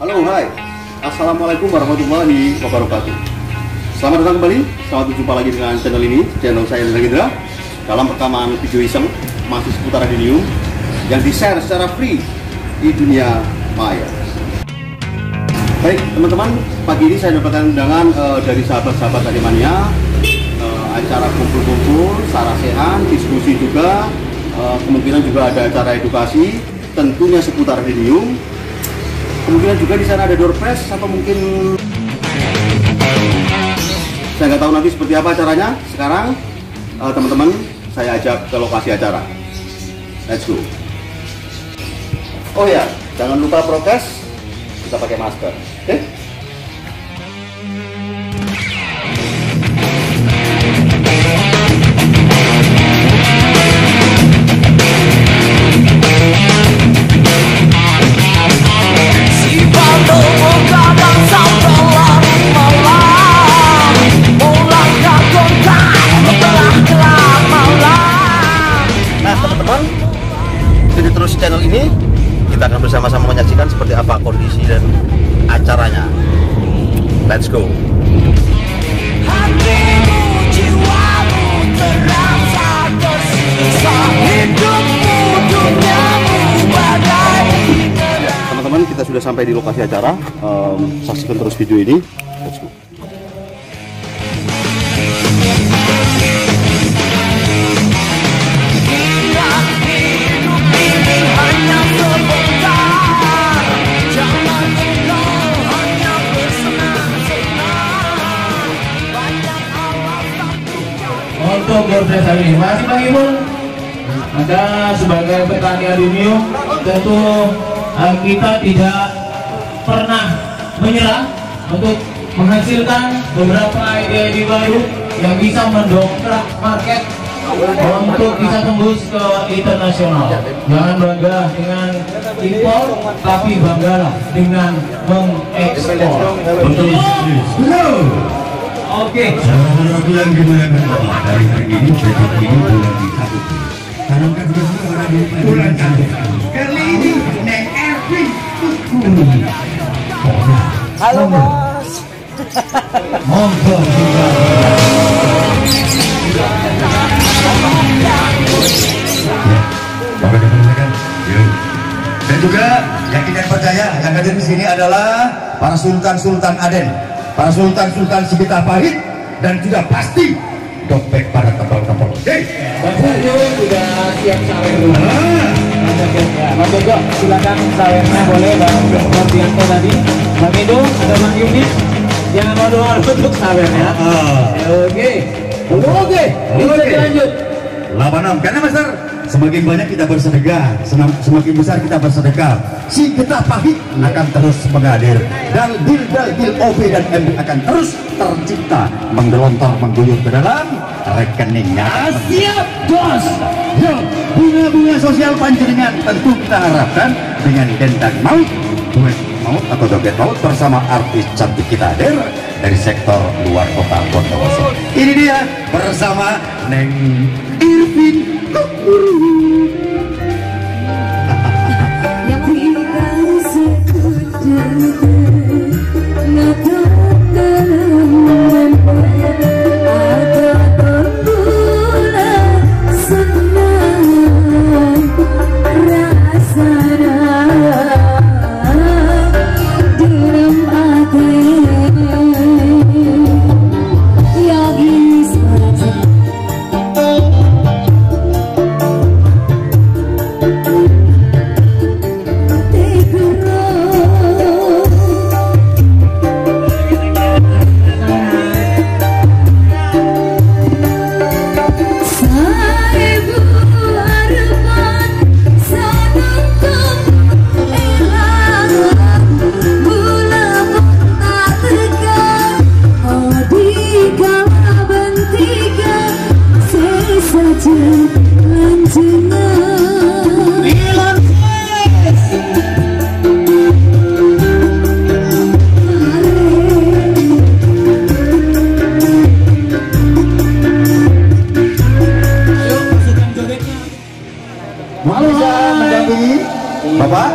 Halo, hai. Assalamualaikum warahmatullahi wabarakatuh. Selamat datang kembali, selamat berjumpa lagi dengan channel ini, channel saya Hendra, dalam rekaman video iseng masih seputar radium yang di-share secara free di dunia maya. Baik teman-teman, pagi ini saya dapatkan undangan dari sahabat-sahabat Animania, acara kumpul-kumpul, sarasehan, diskusi juga, kemungkinan juga ada acara edukasi, tentunya seputar radium. Kemungkinan juga di sana ada door prize atau mungkin saya nggak tahu nanti seperti apa acaranya. Sekarang teman-teman saya ajak ke lokasi acara. Let's go. Oh ya, jangan lupa prokes, kita pakai masker, oke? Terus channel ini kita akan bersama-sama menyaksikan seperti apa kondisi dan acaranya. Let's go. Teman-teman, kita sudah sampai di lokasi acara. Saksikan terus video ini. Let's go. Untuk proses hari ini masih Bang Ibu, Anda sebagai petani aluminium tentu kita tidak pernah menyerah untuk menghasilkan beberapa ide-ide baru yang bisa mendongkrak market untuk bisa tembus ke internasional. Jangan bangga dengan impor, tapi banggalah dengan mengekspor. Betul. Oke. Saudara-saudaraku yang dimuliakan Allah, dari hari ini jadi ini bulan di satu. Sekarang kan sudah berada di bulan satu. Kali ini Neng Erwin. Halo bos. Monggo juga. Bapak dimuliakan. Dan juga yang kita percaya yang hadir di sini adalah para sultan-sultan Aden, para sultan-sultan Sigitapahit, dan sudah pasti dompet para tebal-tebal. Bang Sarjo sudah siap sawer dulu. Bang Jojo, silakan sawernya boleh. Bang Martianto tadi, Bang Edo, ada Bang Yunis. Jangan mau untuk sawernya. Oke, kita lanjut. 86, karena Master, semakin banyak kita bersedekah, semakin besar kita bersedekah, Sigitapahit akan terus mengalir, dan dil OB dan MB akan terus tercipta, menggelontor mengguyur ke dalam rekeningnya. Siap, bos. Ya, bunga-bunga sosial panjenengan tentu kita harapkan dengan dendang maut, duit maut atau dompet maut bersama artis cantik kita hadir dari sektor luar kota Bondowoso. Ini dia bersama Neng Irvin Kukuru. Bapak?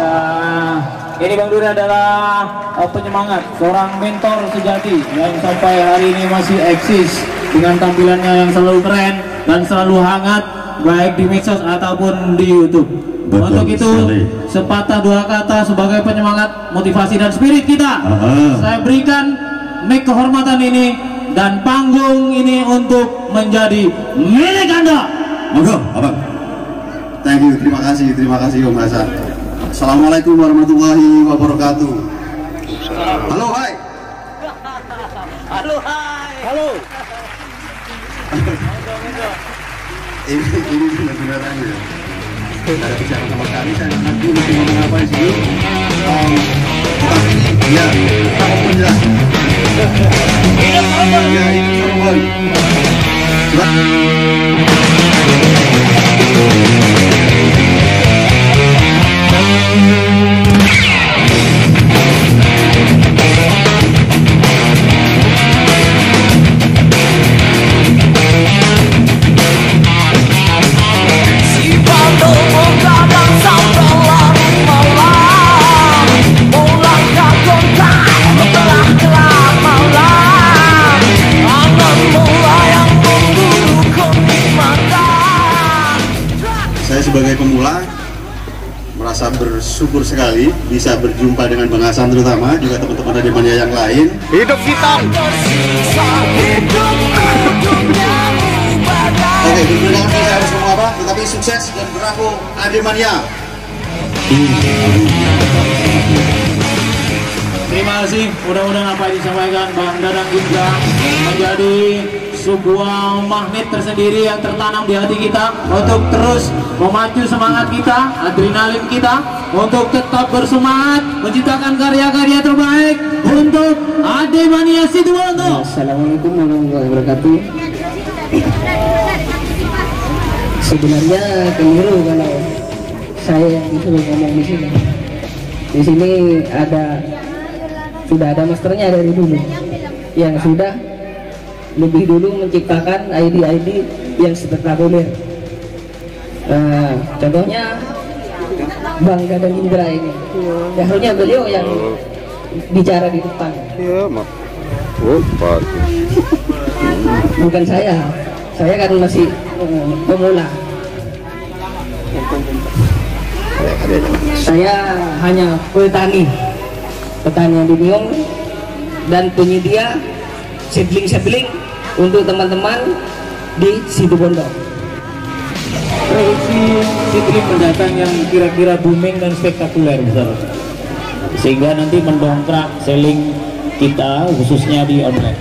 Ini Bang Duri adalah penyemangat, seorang mentor sejati yang sampai hari ini masih eksis dengan tampilannya yang selalu keren dan selalu hangat, baik di medsos ataupun di YouTube. Betul Untuk itu, sekali. sepatah dua kata sebagai penyemangat, motivasi dan spirit kita, saya berikan mic kehormatan ini dan panggung ini untuk menjadi milik Anda. Monggo, Abang. Thank you, terima kasih Om Hasan. Assalamualaikum warahmatullahi wabarakatuh. Halo, hai. Halo, hai. Halo. Ini benar-benarnya. Ada bicara sama kami, saya nggak ngerti mesti ngomong apa di sini. Tetapi ini, ya, kita mau menjelaskan. Ya, ini Cirebon. Saya sebagai pemula merasa bersyukur sekali bisa berjumpa dengan Bang Hasan, terutama juga teman-teman dari mania yang lain. Hidup hitam. Oke, berikutnya saya harus ngomong apa? Tetapi sukses dan bravo Ademania. Terima kasih, mudah-mudahan apa yang disampaikan Bang Dadang Ginza menjadi sebuah magnet tersendiri yang tertanam di hati kita untuk terus memacu semangat kita, adrenalin kita untuk tetap bersemangat menciptakan karya-karya terbaik untuk Ademania Situbondo. Assalamualaikum warahmatullahi wabarakatuh. Sebenarnya keliru kalau saya yang disuruh ngomong di sini. Di sini sudah ada masternya dari dulu yang sudah lebih dulu menciptakan ID-ID yang spektakuler. Contohnya Bang Dadang Indra ini, harusnya beliau yang bicara di depan. Iya, mak. Bukan saya kan masih pemula. Saya hanya petani aluminium dan penyedia seedling untuk teman-teman di Situbondo. Produksi seedling mendatang yang kira-kira booming dan spektakuler, besar, sehingga nanti mendongkrak selling kita khususnya di online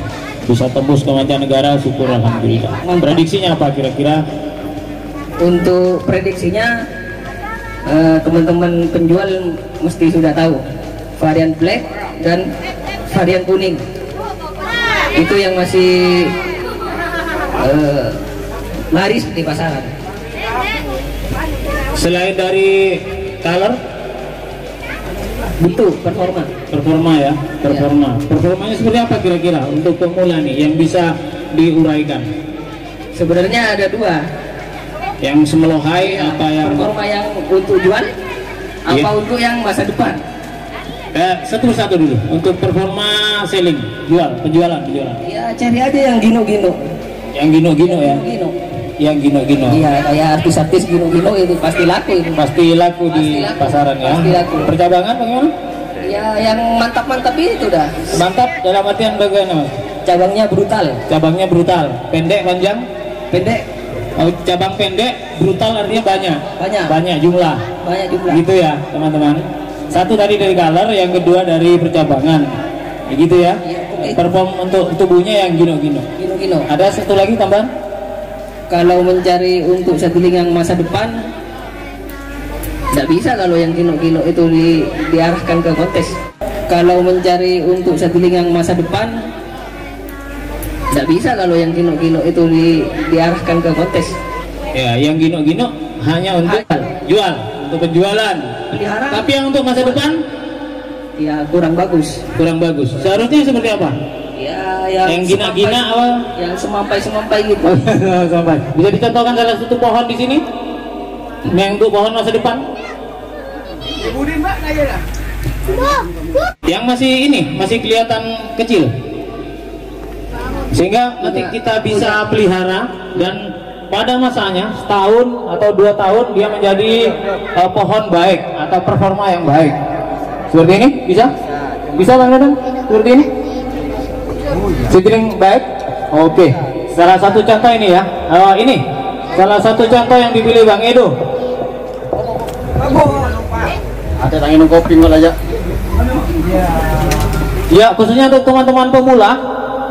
bisa tembus ke mancanegara. Syukur alhamdulillah. Prediksinya apa kira-kira? Untuk prediksinya teman-teman penjual mesti sudah tahu varian black dan varian kuning itu yang masih laris di pasaran. Selain dari color, Bentuk performa ya, performanya seperti apa kira-kira untuk pemula nih yang bisa diuraikan? Sebenarnya ada dua. Yang semelohai apa yang Performa yang untuk jual, apa Iya. untuk yang masa depan? satu-satu dulu untuk performa selling, penjualan. Ya cari aja yang gino-gino. Yang gino-gino ya. Gino. Yang gino-gino. Iya, kayak artis-artis gino-gino itu pasti laku itu. Pasti laku di Pasti laku. pasaran ya. Pasti laku. Percabangan bagaimana? Ya yang mantap-mantap itu dah. Mantap dalam artian bagaimana, Mas? Cabangnya brutal. Cabangnya brutal, pendek, panjang. Pendek, Oh, cabang pendek, brutal artinya banyak. Banyak jumlah. banyak jumlah. Gitu ya, teman-teman. Satu tadi dari color, yang kedua dari percabangan. Begitu ya. Iya, oke. Perform untuk tubuhnya yang gino-gino. Gino-gino. Ada satu lagi tambahan? Kalau mencari untuk seedling yang masa depan, tidak bisa kalau yang gino-gino itu diarahkan ke kontes. Kalau mencari untuk seedling yang masa depan, tidak bisa kalau yang gino-gino itu diarahkan ke kontes. Ya, yang gino-gino hanya untuk jual, untuk penjualan. Pelihara. Tapi yang untuk masa depan Ya kurang bagus. kurang bagus. Seharusnya seperti apa? Ya Yang gina-gina apa? yang semampai gitu. Sampai. Bisa dicontohkan salah satu pohon di sini? Yang untuk pohon masa depan? Yang masih ini, masih kelihatan kecil. Sehingga nanti kita bisa pelihara dan pada masanya setahun atau 2 tahun dia menjadi pohon baik atau performa yang baik. Seperti ini bisa? Bisa Bang Dadang? Seperti ini? Seedling baik? Oke. Salah satu contoh ini ya. Ini salah satu contoh yang dipilih Bang Edo. Ada tangan kopi malah aja. Ya, khususnya untuk teman-teman pemula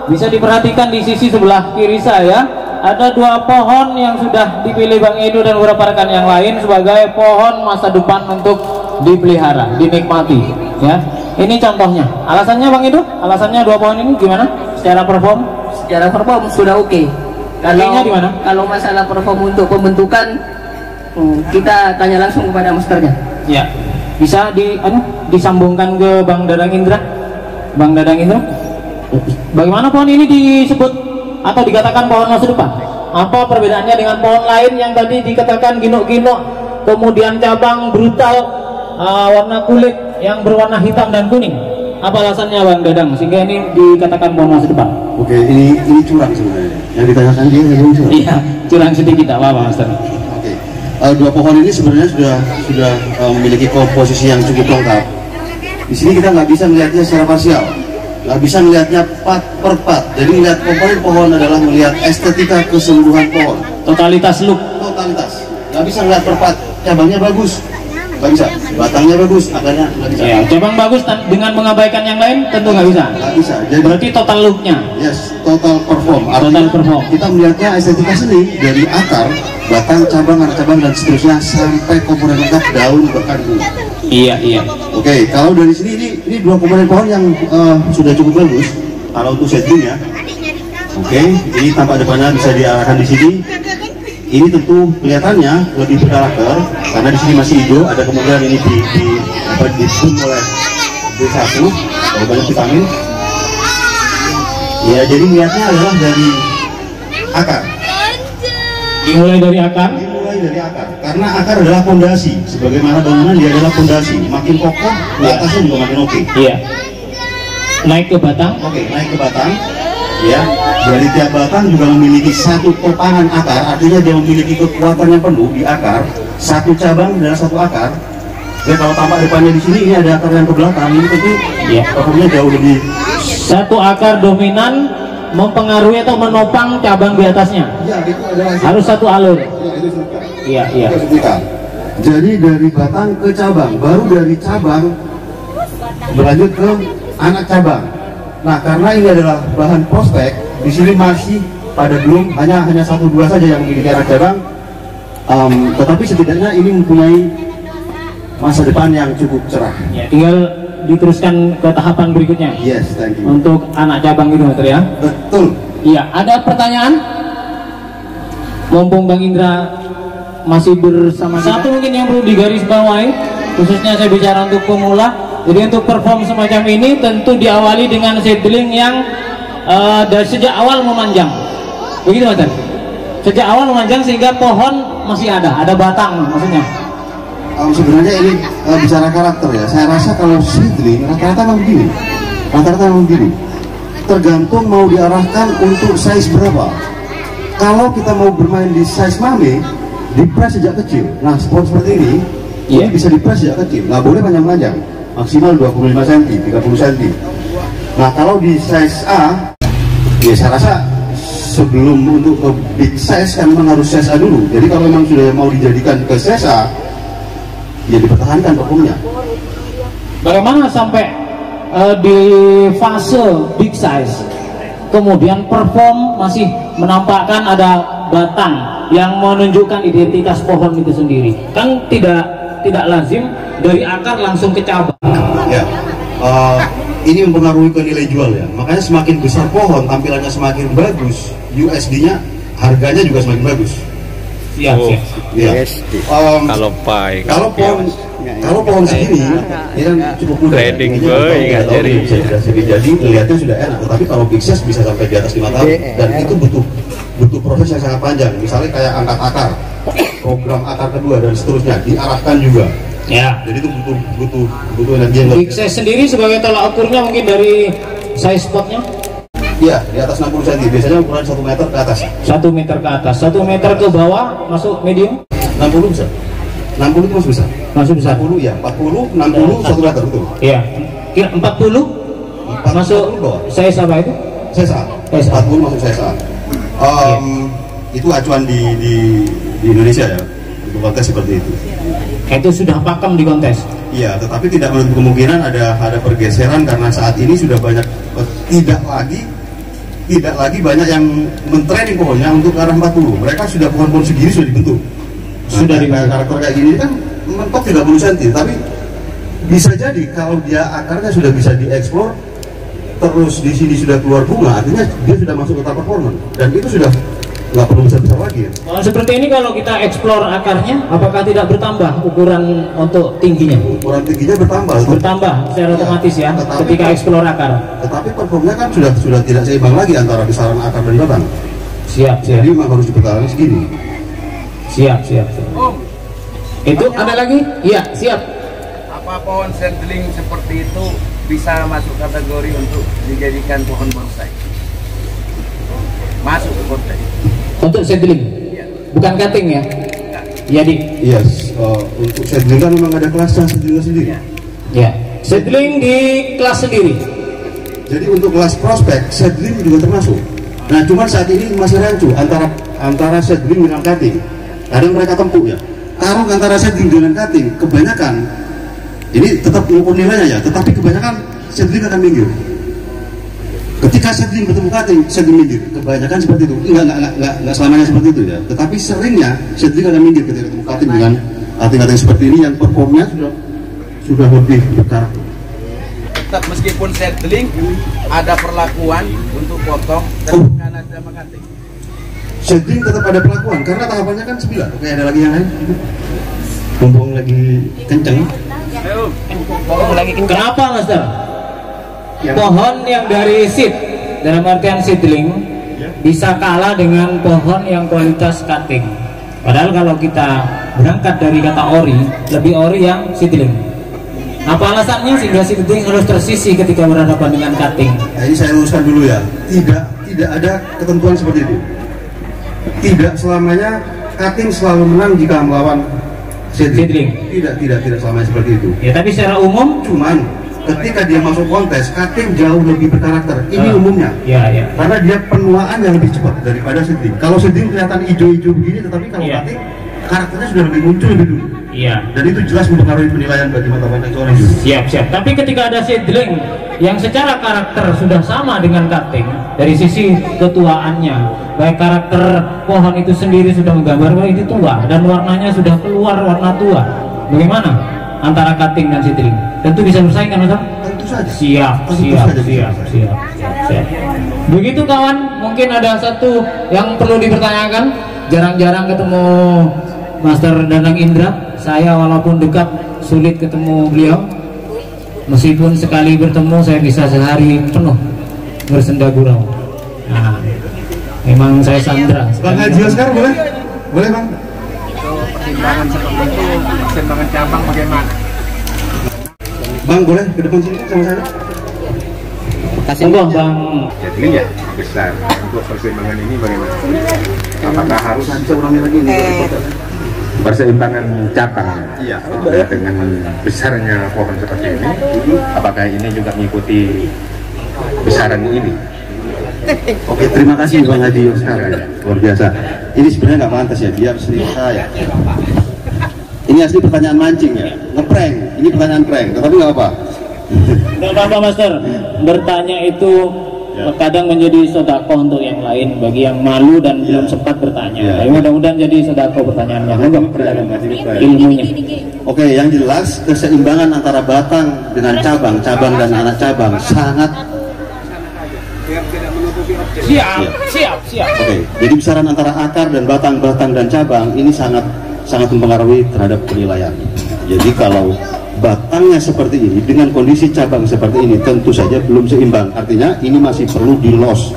bisa diperhatikan di sisi sebelah kiri saya ada 2 pohon yang sudah dipilih Bang Edo dan beberapa rekan yang lain sebagai pohon masa depan untuk dipelihara, dinikmati ya. Ini contohnya. Alasannya Bang Edo? Alasannya 2 pohon ini gimana? Secara perform? Secara perform sudah oke. Oke-nya di mana? Kalau masalah perform untuk pembentukan kita tanya langsung kepada masternya. Ya. Bisa disambungkan ke Bang Dadang Indra. Bang Dadang Indra, bagaimana pohon ini disebut atau dikatakan pohon masa depan? Apa perbedaannya dengan pohon lain yang tadi dikatakan ginok-ginok, kemudian cabang brutal, warna kulit yang berwarna hitam dan kuning? Apa alasannya Bang Dadang sehingga ini dikatakan pohon masa depan? Oke, ini curang sebenarnya. Yang ditanyakan dia belum curang. Iya, curang sedikit apa Master? Oke. 2 pohon ini sebenarnya sudah memiliki komposisi yang cukup lengkap. Di sini kita nggak bisa melihatnya secara parsial, nggak bisa melihatnya part per part. Jadi melihat komponen pohon adalah melihat estetika keseluruhan pohon. Totalitas look. Totalitas. Nggak bisa melihat per part. Cabangnya bagus, nggak bisa. Batangnya bagus, akarnya nggak bisa. Ya, cabang bagus dengan mengabaikan yang lain tentu nggak bisa. Nggak bisa. Jadi, berarti total looknya. Yes, total perform. Total perform. Kita melihatnya estetika seni dari akar, batang, cabang, anak cabang dan seterusnya sampai komponen lengkap daun bahkan bunga. Iya. Oke, kalau dari sini ini 2 komponen pohon yang sudah cukup bagus. Kalau untuk seedling ya. Oke, ini tampak depannya bisa diarahkan di sini. Ini tentu kelihatannya lebih berkarakter karena di sini masih hijau. Ada kemungkinan ini dibun oleh B1 kalau banyak vitamin. Ya, jadi niatnya adalah dari akar. Dimulai dari akar. Dari akar, karena akar adalah fondasi. Sebagaimana bangunan dia adalah fondasi. Makin kokoh, di atasnya juga makin oke. Iya. Naik ke batang. Oke, naik ke batang. Ya, dari tiap batang juga memiliki satu topangan akar. Artinya dia memiliki kekuatan yang penuh di akar. Satu cabang dan satu akar. Ya, kalau tampak depannya di sini ini ada akar yang ke belakang. Ini tentu performanya jauh lebih. Satu akar dominan mempengaruhi atau menopang cabang di atasnya. Ya, itu adalah harus satu alur. Ya, itu suka. Iya. Jadi dari batang ke cabang, baru dari cabang berlanjut ke anak cabang. Nah, karena ini adalah bahan prospek, di sini masih pada belum hanya 1-2 saja yang memiliki anak cabang. Tetapi setidaknya ini mempunyai masa depan yang cukup cerah. Ya, tinggal diteruskan ke tahapan berikutnya. Yes, thank you. Untuk anak cabang itu, Master ya. Betul. Iya, ada pertanyaan? Mumpung Bang Indra masih bersama satu mungkin yang perlu digarisbawahi, khususnya saya bicara untuk pemula. Jadi untuk perform semacam ini tentu diawali dengan seedling yang dari sejak awal memanjang. Begitu Master? Sejak awal memanjang sehingga pohon masih ada batang maksudnya. Sebenarnya ini bicara karakter ya. Saya rasa kalau seedling rata-rata memang begini. Rata-rata memang begini. Tergantung mau diarahkan untuk size berapa. Kalau kita mau bermain di size mame, di-press sejak kecil. Nah, sport seperti ini, ini bisa di-press sejak kecil. Nggak boleh panjang-panjang. Maksimal 25 cm, 30 cm. Nah, kalau di size A, ya saya rasa sebelum untuk ke big size kan memang harus size A dulu. Jadi kalau memang sudah mau dijadikan ke size A, ya dipertahankan performnya. Bagaimana sampai di fase big size kemudian perform masih menampakkan ada batang yang menunjukkan identitas pohon itu sendiri? Kan tidak lazim dari akar langsung ke cabang. Ya, ini mempengaruhi ke nilai jual ya. Makanya semakin besar pohon, tampilannya semakin bagus, USD-nya harganya juga semakin bagus. Iya. Kalau pohon segini, ini kan cukup mudah. Trading boy nggak jadi. Jadi lihatnya sudah enak. Tetapi kalau big size bisa sampai di atas 5 tahun, dan itu butuh proses yang sangat panjang. Misalnya kayak angkat akar, program akar kedua dan seterusnya diarahkan juga. Ya. Jadi itu butuh energi yang Big size sendiri sebagai tolak ukurnya mungkin dari size spotnya? Iya, di atas 60 cm. Biasanya ukuran 1 meter ke atas. 1 meter ke atas, 1 meter ke bawah masuk medium? 60 bisa. 60 itu masih bisa. Masuk besar. 40 ya, 40, 60, 1 meter betul. Iya. Kira 40 masuk size apa itu? CSA. 40 masuk CSA. Itu acuan di Indonesia ya. Untuk kontes seperti itu. Itu sudah pakem di kontes. Iya, tetapi tidak menutup kemungkinan ada pergeseran karena saat ini sudah banyak tidak lagi banyak yang mentraining pohonnya untuk ke arah 40. Mereka sudah pohon-pohon segini sudah dibentuk. Sudah dibentuk. Karakter kayak gini kan mentok 30 cm, tapi bisa jadi kalau dia akarnya sudah bisa dieksplor, terus di sini sudah keluar bunga, artinya dia sudah masuk ke tahap performance dan itu sudah nggak perlu besar lagi ya. Seperti ini kalau kita eksplor akarnya, apakah tidak bertambah ukuran untuk tingginya? Ukuran tingginya bertambah Secara otomatis ya, ketika eksplor akar. Tetapi performnya kan sudah tidak seimbang lagi antara besaran akar dan batang. Siap. Jadi memang harus dipertahankan segini. Siap. Itu ada lagi? Iya, siap. Apa pohon seedling seperti itu bisa masuk kategori untuk dijadikan pohon bonsai? Masuk ke kontes. Untuk seedling? Bukan cutting ya? Jadi Yes, untuk seedling kan memang ada kelasnya sendiri. ya, seedling di kelas sendiri. Jadi untuk kelas prospek, seedling juga termasuk. Nah, cuman saat ini masih rancu antara seedling dengan cutting. Kadang mereka tempuh ya. Taruh antara seedling dengan cutting, kebanyakan ini tetap mengukur nilainya ya, tetapi kebanyakan seedling akan minggir. Ketika seedling bertemu cutting, seedling minggir. Kebanyakan seperti itu. Enggak selamanya seperti itu ya. Tetapi seringnya seedling akan minggir ketika bertemu cutting dengan cutting seperti ini yang performnya sudah lebih besar. Tetap meskipun seedling ada perlakuan untuk potong dan ada cutting. Seedling tetap ada perlakuan karena tahapannya kan 9. Oke, ada lagi yang lain? Mumpung lagi kenceng. Kenapa, Master? Pohon yang dari seed, dalam artian seedling, bisa kalah dengan pohon yang kualitas cutting. Padahal kalau kita berangkat dari kata ori, lebih ori yang seedling. Apa alasannya sehingga seedling harus tersisih ketika berhadapan dengan cutting? Nah, ini saya luruskan dulu ya. Tidak ada ketentuan seperti itu. Tidak selamanya cutting selalu menang jika melawan seedling. Tidak selamanya seperti itu. Ya, tapi secara umum, Cuman ketika dia masuk kontes, cutting jauh lebih berkarakter. Ini umumnya. ya. Karena dia penuaan yang lebih cepat daripada seedling. Kalau seedling kelihatan hijau-hijau begini, tetapi kalau cutting karakternya sudah lebih muncul lebih dulu. Iya. Dan itu jelas mempengaruhi penilaian bagi mata pandang seorang juri. Siap. Tapi ketika ada seedling yang secara karakter sudah sama dengan cutting, dari sisi ketuaannya, baik karakter pohon itu sendiri sudah menggambar bahwa ini tua dan warnanya sudah keluar warna tua. Bagaimana antara cutting dan seedling? Tentu bisa bersaing kan, Mas? Tentu saja. Siap. Begitu kawan, mungkin ada satu yang perlu dipertanyakan. Jarang-jarang ketemu Master Danang Indra. Saya walaupun dekat sulit ketemu beliau. Meskipun sekali bertemu saya bisa sehari penuh bersenda gurau. Nah, memang saya sandra. Bang Haji Oscar boleh? Boleh Bang? Itu pertimbangan seperti itu, pertimbangan cabang bagaimana? Bang boleh ke depan sini sama saya? Kasih Bang. Jadi ya besar. Untuk pertimbangan ini bagaimana? Apakah harus Bisa ulangi lagi ini? perseimbangan cabang Iya. dengan besarnya pohon seperti ini? Apakah ini juga mengikuti besaran ini? Oke, terima kasih Bang Haji Oscar. Luar biasa. Ini sebenarnya nggak pantas ya, biar sendiri saya. Ini asli pertanyaan mancing ya, ngeprank. Ini pertanyaan prank, tetapi nggak apa. Nggak apa-apa, Master. Bertanya itu kadang menjadi sedekah untuk yang lain bagi yang malu dan belum sempat bertanya. Tapi mudah-mudahan jadi sedekah pertanyaannya. Ilmunya. Oke, yang jelas keseimbangan antara batang dengan cabang, cabang dan anak cabang sangat. Siap. Oke, jadi besaran antara akar dan batang dan cabang ini sangat mempengaruhi terhadap penilaian. Jadi kalau batangnya seperti ini dengan kondisi cabang seperti ini tentu saja belum seimbang. Artinya ini masih perlu di-loss.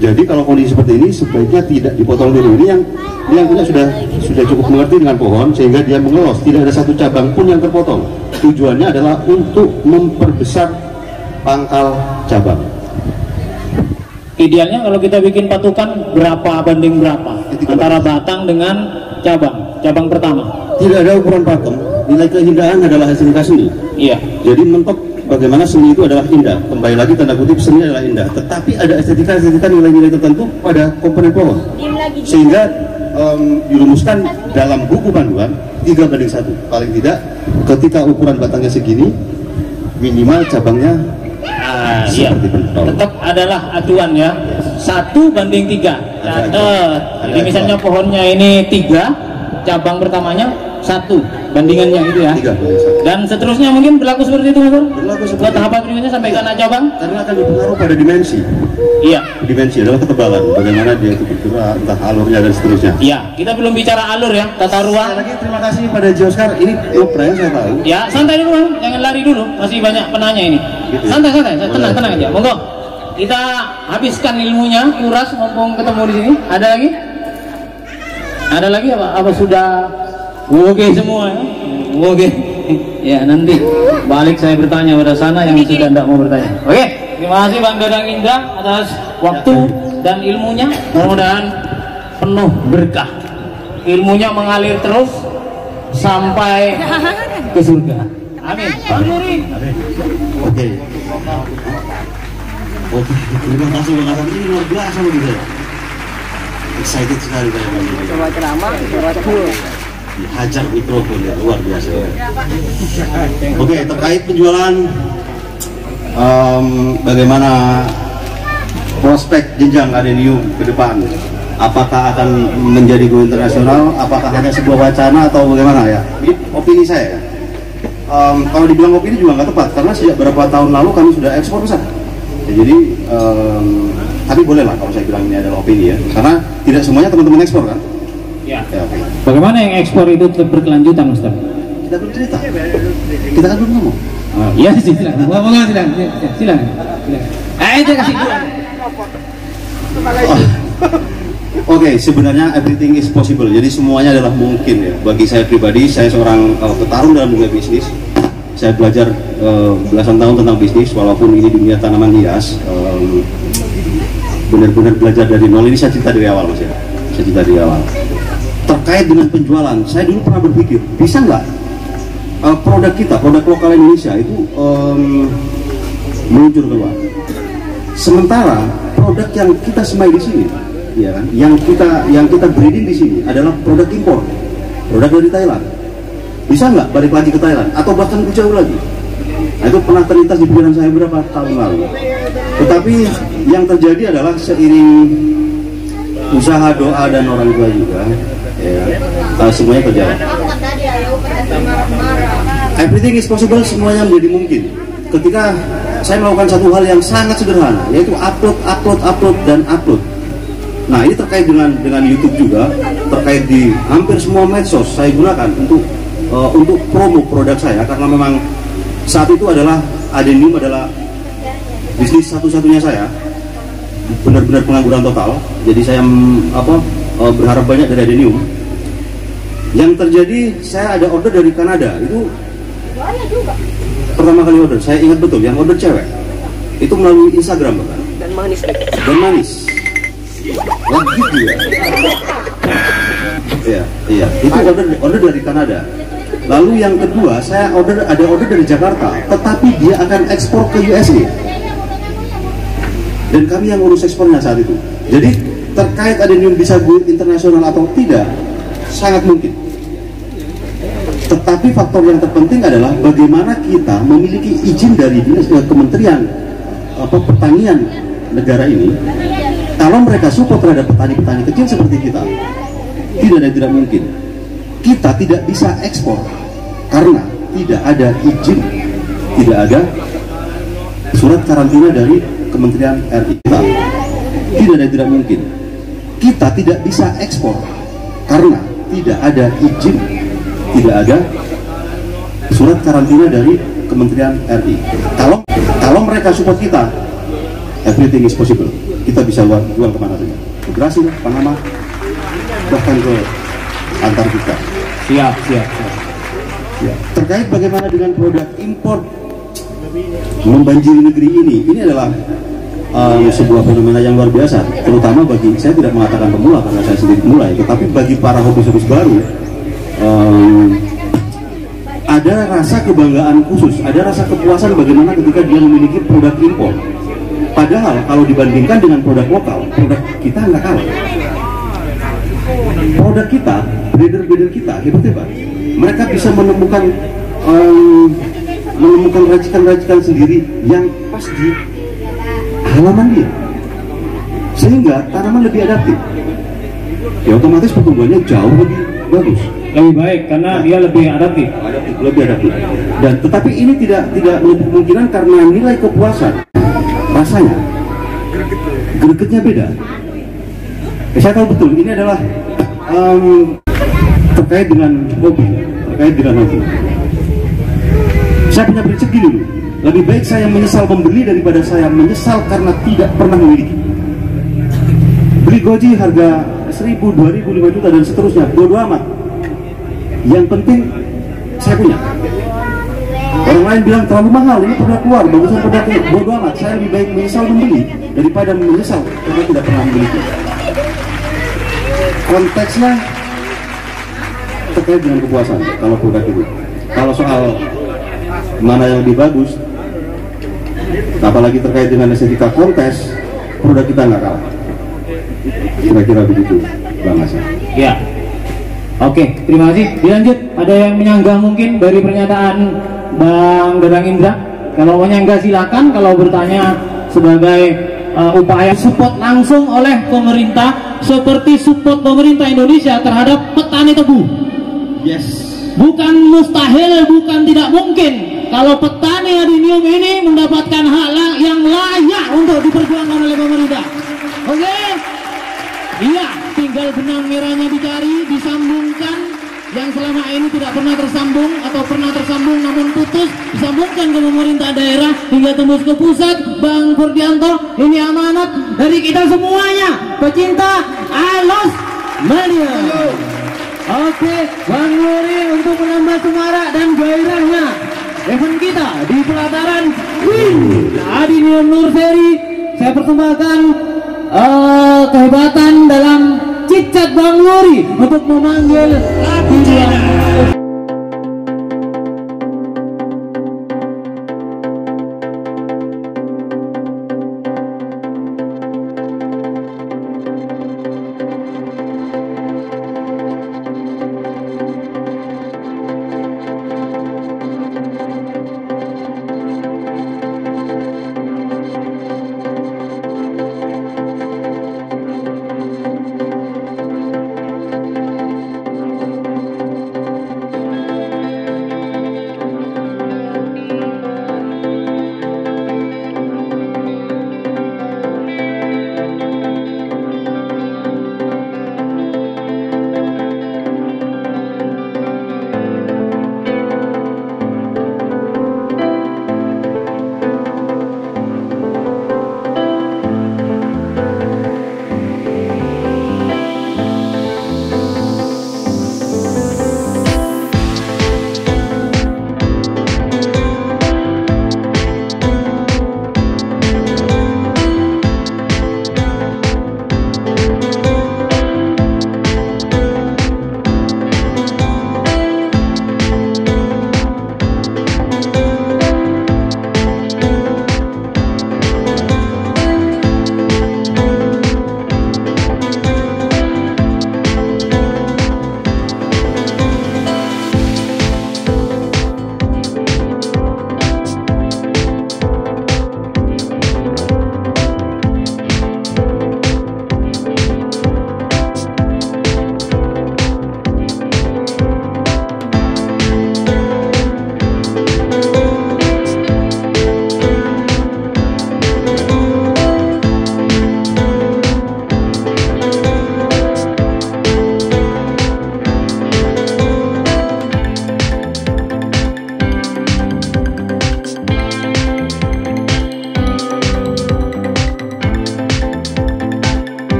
Jadi kalau kondisi seperti ini sebaiknya tidak dipotong dulu. Ini yang punya sudah cukup mengerti dengan pohon sehingga dia mengelos, tidak ada satu cabang pun yang terpotong. Tujuannya adalah untuk memperbesar pangkal cabang. Idealnya kalau kita bikin patukan berapa banding berapa antara batang dengan cabang pertama? Tidak ada ukuran pakem. Nilai keindahan adalah hasil seni. Iya. Jadi mentok bagaimana seni itu adalah indah. Kembali lagi tanda kutip, seni adalah indah. Tetapi ada estetika nilai-nilai tertentu pada komponen pohon. Sehingga dirumuskan dalam buku panduan 3:1. Paling tidak ketika ukuran batangnya segini, minimal cabangnya Iya. Tetap adalah acuan ya. 1:3. Catat. Jadi misalnya pohonnya ini 3, cabang pertamanya 1, bandingannya gitu ya. 3:1. Dan seterusnya mungkin berlaku seperti itu, Mas. Berlaku seperti Buat tahapan berikutnya sampai ke anak cabang. Karena akan berpengaruh pada dimensi. Iya. Dimensi adalah ketebalan, bagaimana dia itu bergerak, entah alurnya dan seterusnya. Iya, kita belum bicara alur ya, tata ruang. Sekali lagi terima kasih pada Joskar. Ini prank saya tahu. Ya, santai dulu, Bang. Jangan lari dulu. Masih banyak penanya ini. Gitu ya? Santai, tenang aja. Monggo. Kita habiskan ilmunya, kuras mumpung ketemu di sini. Ada lagi? Ada lagi apa sudah oke semua ya? Oke. Ya, nanti balik saya bertanya pada sana yang sudah tidak mau bertanya. Oke, terima kasih Bang Dadang Indah atas waktu dan ilmunya. Mudah-mudahan penuh berkah. Ilmunya mengalir terus sampai ke surga. Amin. Amin. Oke. Oke, terima kasih Bang Hasan. Ini luar biasa bagi saya. Excited sekali saya. Coba ceramah, coba cool. Dihajar mikrofon ya, luar biasa. Oke, terkait penjualan, bagaimana prospek jenjang adenium ke depan? Apakah akan menjadi go internasional? Apakah hanya sebuah wacana atau bagaimana ya? Ini opini saya. Kalau dibilang opini juga nggak tepat karena sejak beberapa tahun lalu kami sudah ekspor besar. Ya, jadi tapi boleh lah kalau saya bilang ini adalah opini ya, karena tidak semuanya teman-teman ekspor kan. Ya. Ya, oke. Bagaimana yang ekspor itu tetap berkelanjutan, Ustaz? Kita belum cerita. Kita kan belum ngomong. Iya sih, silakan. Ngomong silakan. Ayo kasih dua. Oke, sebenarnya everything is possible. Jadi semuanya adalah mungkin ya. Bagi saya pribadi, saya seorang petarung dalam dunia bisnis. Saya belajar belasan tahun tentang bisnis, walaupun ini dunia tanaman hias. Benar-benar belajar dari nol. Ini saya cerita dari awal, Mas ya. Saya cerita dari awal. Terkait dengan penjualan, saya dulu pernah berpikir, bisa nggak produk kita, produk lokal Indonesia itu meluncur keluar. Sementara produk yang kita semai di sini, ya kan, yang kita breeding di sini adalah produk impor, produk dari Thailand. Bisa nggak balik lagi ke Thailand atau bahkan lebih jauh lagi? Nah, itu pernah terlintas di pikiran saya beberapa tahun lalu. Tetapi yang terjadi adalah seiring usaha, doa dan orang tua juga, ya, semuanya terjadi. Everything is possible, semuanya menjadi mungkin. Ketika saya melakukan satu hal yang sangat sederhana, yaitu upload dan upload. Nah, ini terkait dengan YouTube juga, terkait di hampir semua medsos saya gunakan untuk promo produk saya, karena memang saat itu adalah adenium adalah bisnis satu-satunya saya, benar-benar pengangguran total. Jadi saya berharap banyak dari adenium. Yang terjadi, saya ada order dari Kanada, itu pertama kali order, saya ingat betul, yang order cewek itu melalui Instagram bahkan. Dan manis lagi dia. Iya, itu order dari Kanada. Lalu yang kedua, saya ada order dari Jakarta, tetapi dia akan ekspor ke USA. Dan kami yang urus ekspornya saat itu. Jadi terkait adenium bisa go internasional atau tidak, sangat mungkin. Tetapi faktor yang terpenting adalah bagaimana kita memiliki izin dari Kementerian Pertanian negara ini. Kalau mereka support terhadap petani-petani kecil seperti kita, tidak mungkin. Kita tidak bisa ekspor karena tidak ada izin, tidak ada surat karantina dari Kementerian RI. Tidak mungkin. Kita tidak bisa ekspor karena tidak ada izin, tidak ada surat karantina dari Kementerian RI. Kalau mereka support kita, everything is possible. kita bisa jual kemana saja, ke Brasil, Panama, bahkan ke Antartika. Siap. Ya. Terkait bagaimana dengan produk impor membanjiri negeri ini adalah sebuah fenomena yang luar biasa, terutama bagi, saya tidak mengatakan pemula karena saya sendiri pemula, tetapi bagi para hobis-hobis baru, ada rasa kebanggaan khusus, ada rasa kepuasan bagaimana ketika dia memiliki produk impor. Padahal kalau dibandingkan dengan produk lokal, produk kita nggak kalah. Produk kita, breeder kita hebat-hebat. Mereka bisa menemukan racikan-racikan sendiri yang pas di halaman dia, sehingga tanaman lebih adaptif. Ya otomatis pertumbuhannya jauh lebih bagus, lebih baik karena dia lebih adaptif. Dan tetapi ini tidak menutup kemungkinan karena nilai kepuasan, rasanya, gregetnya beda. Saya tahu betul ini adalah terkait dengan hobi. Saya punya prinsip gini dulu, lebih baik saya menyesal membeli daripada saya menyesal karena tidak pernah memiliki. Beli goji harga 1.000, 2.000, 5 juta dan seterusnya, bodo amat. Yang penting saya punya. Orang lain bilang terlalu mahal, ini produk luar, bagusan produk ini, bodo amat. Saya lebih baik menyesal membeli daripada menyesal karena tidak pernah memiliki. Konteksnya terkait dengan kepuasan kalau produk itu. Kalau soal mana yang lebih bagus, apalagi terkait dengan estetika kontes, produk kita nggak kalah. Kira-kira begitu, Bang Hasan. Ya, oke, terima kasih. Dilanjut, ada yang menyanggah mungkin dari pernyataan Bang Dadang Indra? Kalau menyanggah silakan, kalau bertanya sebagai upaya support langsung oleh pemerintah, seperti support pemerintah Indonesia terhadap petani tebu. Yes. Bukan mustahil, bukan tidak mungkin kalau petani adenium ini mendapatkan hak yang layak untuk diperjuangkan oleh pemerintah. Oke? Iya, tinggal benang merahnya dicari, disambungkan. Yang selama ini tidak pernah tersambung atau pernah tersambung namun putus, disambungkan ke pemerintah daerah hingga tembus ke pusat. Bang Purdianto, ini amanat dari kita semuanya, pecinta Alos Mania. Oke, Bang Nuri untuk menambah semarak dan gairahnya event kita di pelataran Adenium Nursery, saya persembahkan kehebatan dalam cicat Bang Nuri untuk memanggil Adenium.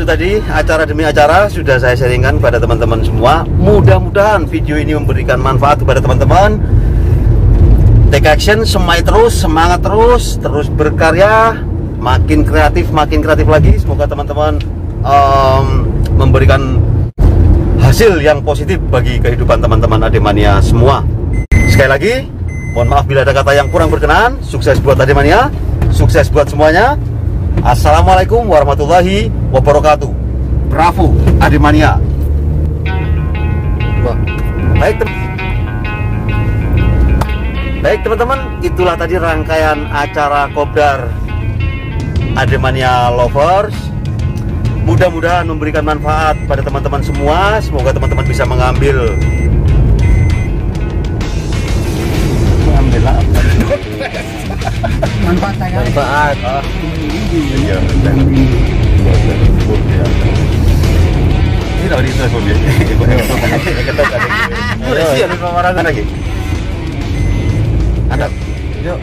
tadi acara demi acara sudah saya sharingkan pada teman-teman semua. Mudah-mudahan video ini memberikan manfaat kepada teman-teman. Take action, semai terus, semangat terus berkarya, makin kreatif lagi. Semoga teman-teman memberikan hasil yang positif bagi kehidupan teman-teman Ademania semua. Sekali lagi, mohon maaf bila ada kata yang kurang berkenan. Sukses buat Ademania, sukses buat semuanya. Assalamualaikum warahmatullahi wabarakatuh. Bravo Ademania. Baik teman-teman, itulah tadi rangkaian acara Kopdar Ademania Lovers. Mudah-mudahan memberikan manfaat pada teman-teman semua. Semoga teman-teman bisa mengambil manfaat. Ini tahu di telepon dia. Ada. Yuk.